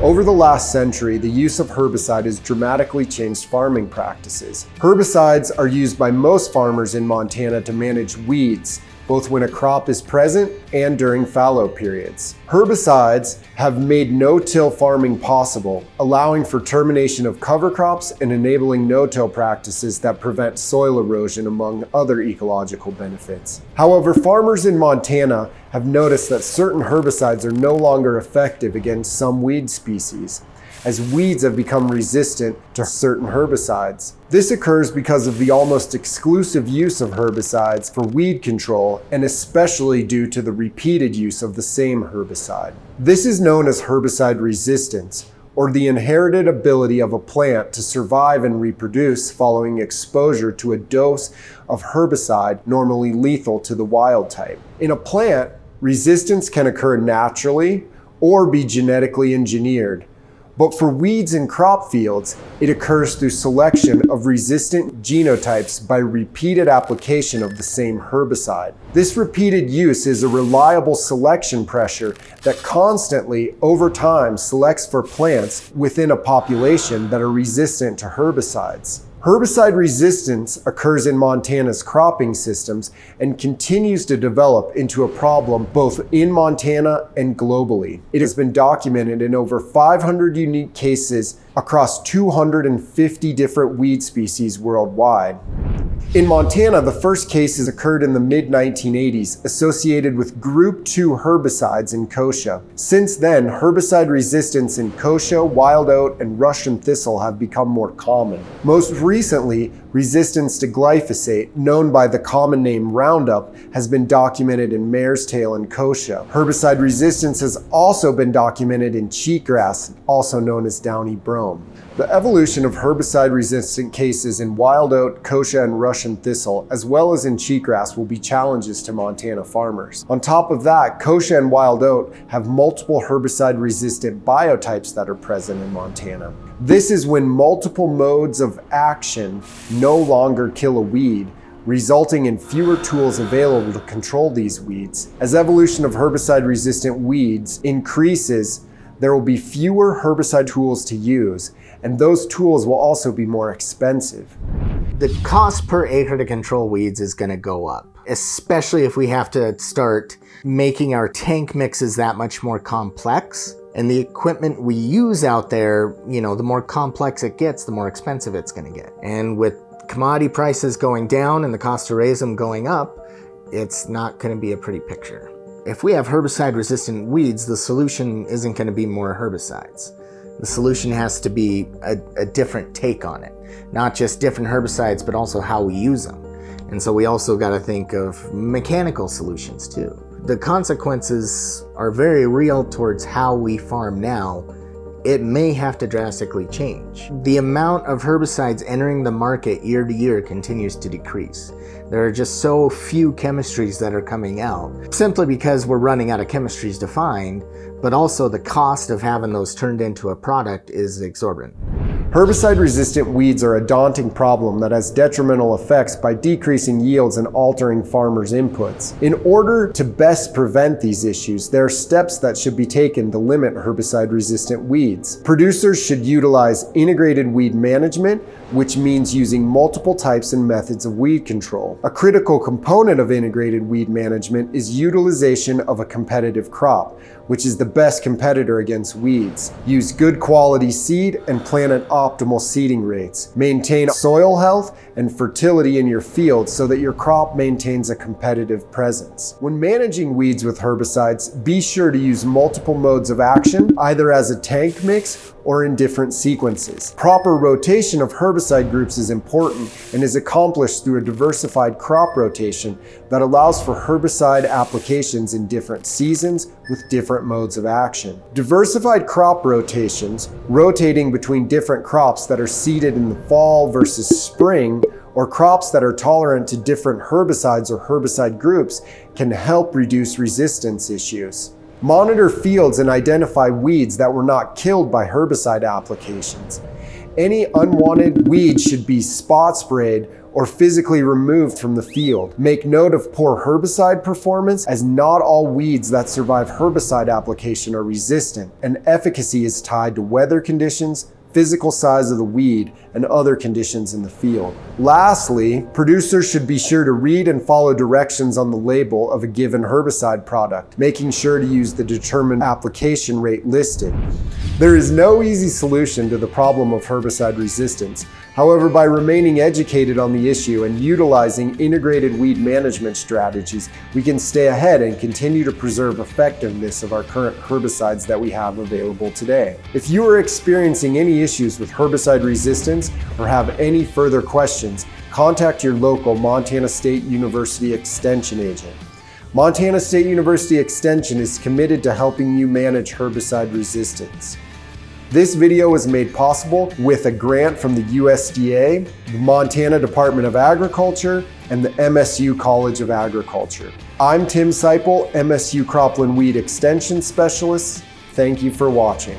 Over the last century, the use of herbicide has dramatically changed farming practices. Herbicides are used by most farmers in Montana to manage weeds, both when a crop is present and during fallow periods. Herbicides have made no-till farming possible, allowing for termination of cover crops and enabling no-till practices that prevent soil erosion, among other ecological benefits. However, farmers in Montana have noticed that certain herbicides are no longer effective against some weed species, as weeds have become resistant to certain herbicides. This occurs because of the almost exclusive use of herbicides for weed control, and especially due to the repeated use of the same herbicide. This is known as herbicide resistance, or the inherited ability of a plant to survive and reproduce following exposure to a dose of herbicide normally lethal to the wild type. In a plant, resistance can occur naturally or be genetically engineered. But for weeds in crop fields, it occurs through selection of resistant genotypes by repeated application of the same herbicide. This repeated use is a reliable selection pressure that constantly, over time, selects for plants within a population that are resistant to herbicides. Herbicide resistance occurs in Montana's cropping systems and continues to develop into a problem both in Montana and globally. It has been documented in over 500 unique cases across 250 different weed species worldwide. In Montana, the first cases occurred in the mid-1980s, associated with Group 2 herbicides in kochia. Since then, herbicide resistance in kochia, wild oat, and Russian thistle have become more common. Most recently, resistance to glyphosate, known by the common name Roundup, has been documented in mare's tail and kochia. Herbicide resistance has also been documented in cheatgrass, also known as downy brome. The evolution of herbicide-resistant cases in wild oat, kochia, and Russian thistle, as well as in cheatgrass, will be challenges to Montana farmers. On top of that, kochia and wild oat have multiple herbicide-resistant biotypes that are present in Montana. This is when multiple modes of action no longer kill a weed, resulting in fewer tools available to control these weeds. As evolution of herbicide-resistant weeds increases, there will be fewer herbicide tools to use, and those tools will also be more expensive. The cost per acre to control weeds is going to go up, especially if we have to start making our tank mixes that much more complex. And the equipment we use out there, the more complex it gets, the more expensive it's going to get. And with commodity prices going down and the cost to raise them going up, it's not going to be a pretty picture. If we have herbicide-resistant weeds, the solution isn't going to be more herbicides. The solution has to be a different take on it. Not just different herbicides, but also how we use them. And so we also got to think of mechanical solutions too. The consequences are very real towards how we farm now. It may have to drastically change. The amount of herbicides entering the market year to year continues to decrease. There are just so few chemistries that are coming out, simply because we're running out of chemistries to find, but also the cost of having those turned into a product is exorbitant. Herbicide-resistant weeds are a daunting problem that has detrimental effects by decreasing yields and altering farmers' inputs. In order to best prevent these issues, there are steps that should be taken to limit herbicide-resistant weeds. Producers should utilize integrated weed management, which means using multiple types and methods of weed control. A critical component of integrated weed management is utilization of a competitive crop, which is the best competitor against weeds. Use good quality seed and plant at optimal seeding rates. Maintain soil health and fertility in your field so that your crop maintains a competitive presence. When managing weeds with herbicides, be sure to use multiple modes of action, either as a tank mix or in different sequences. Proper rotation of herbicide groups is important and is accomplished through a diversified crop rotation that allows for herbicide applications in different seasons with different modes of action. Diversified crop rotations, rotating between different crops that are seeded in the fall versus spring, or crops that are tolerant to different herbicides or herbicide groups, can help reduce resistance issues. Monitor fields and identify weeds that were not killed by herbicide applications. Any unwanted weeds should be spot sprayed or physically removed from the field. Make note of poor herbicide performance, as not all weeds that survive herbicide application are resistant, and efficacy is tied to weather conditions, physical size of the weed, and other conditions in the field. Lastly, producers should be sure to read and follow directions on the label of a given herbicide product, making sure to use the determined application rate listed. There is no easy solution to the problem of herbicide resistance. However, by remaining educated on the issue and utilizing integrated weed management strategies, we can stay ahead and continue to preserve effectiveness of our current herbicides that we have available today. If you are experiencing any issues with herbicide resistance or have any further questions, contact your local Montana State University Extension agent. Montana State University Extension is committed to helping you manage herbicide resistance. This video was made possible with a grant from the USDA, the Montana Department of Agriculture, and the MSU College of Agriculture. I'm Tim Seipel, MSU Cropland Weed Extension Specialist. Thank you for watching.